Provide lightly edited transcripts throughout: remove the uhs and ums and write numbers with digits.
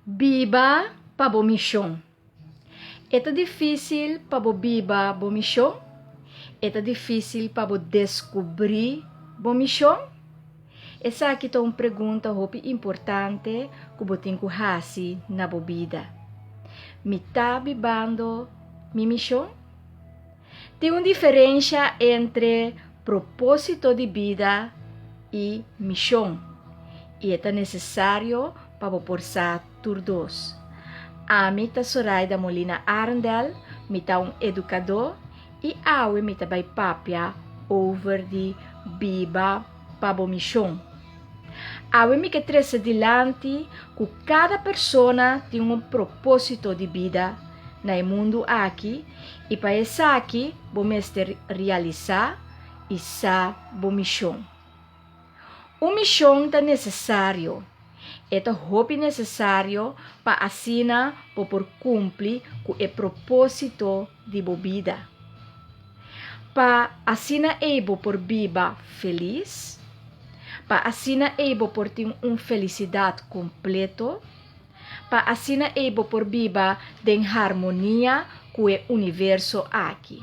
Biba pa bo missão. Eta difícil pa bo biba bo missão? Eta difícil pa bo descobrir bo missão? Essa aqui é uma pergunta muito importante que eu tenho que fazer na vida. Me tá bibando minha missão? Tem uma diferença entre propósito de vida e missão. E é necessário para forçar todos. A mim tá Zoraida Molina Arndel, me tá educador e a me tá vai papia over de biba para missão. A me que traz adiante que cada pessoa tem um propósito de vida no mundo aqui e para essa aqui vamos realizar essa missão. Uma missão é necessário. É muito necessário para assinar por cumprir com o propósito de vida. Para assinar por viva feliz, para assinar por ter uma felicidade completa, para assinar por viva em harmonia com o universo aqui.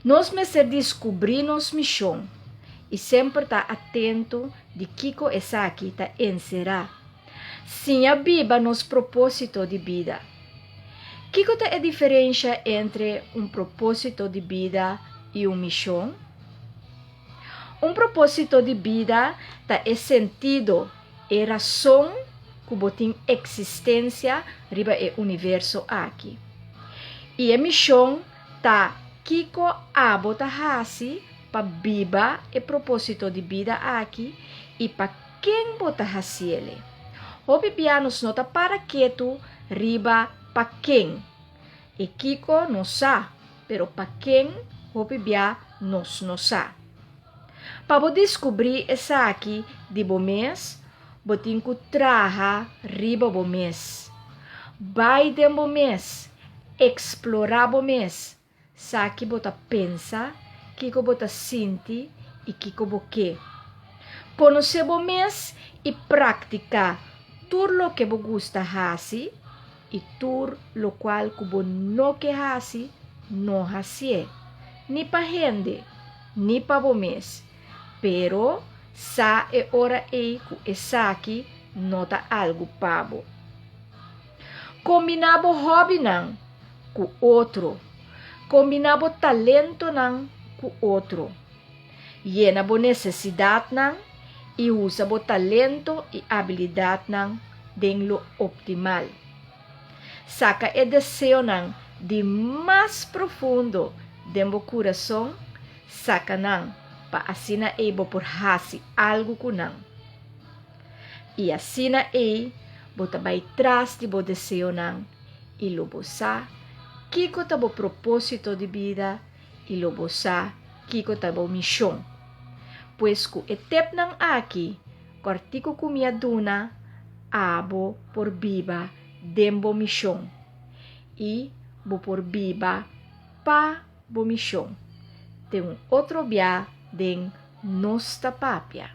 Nós precisamos descobrir nossa missão e sempre estar atento de que essa aqui está encerrada. Sim, a viva nosso propósito de vida. Que é a diferença entre um propósito de vida e uma missão? Um propósito de vida está é sentido, é razão que tem existência riba o universo aqui. E a missão está que a bota hasi para viva o propósito de vida aqui e para quem bota hasi ele. O pianos nota para que tu riba para quem. E Kiko não sabe, pero para quem o pibia nós não sabe. Para descobrir essa aqui de bom mês, botin que traha riba bom mês. Vai de bom mês, explorar bom mês. Saki bota pensa, kiko bota senti e kiko boque. Conhecer bom mês e praticar tudo lo que você gosta hasi e tudo lo qual que você não quer hasi, não hasi. Ni para gente, ni para bom mês. Pero sa é hora aí que essa aqui nota algo pabo. Combinar o hobby não com outro. Combinar o talento não com outro. Llena a necessidade não e usa o talento e habilidade não lo optimal. Saca o desejo não de mais profundo do coração, saca não para assina por hasi algo com não. E assina bota vai trás de bo desejo não e lo bosa kiko tá bo propósito de vida e lo bosa kiko tá bo missão. Pues ku etep nang aqui, cortico kumia duna, abo por viva dembo missão. E bo por viva pa bo missão. Tem outro bia den nosta papia.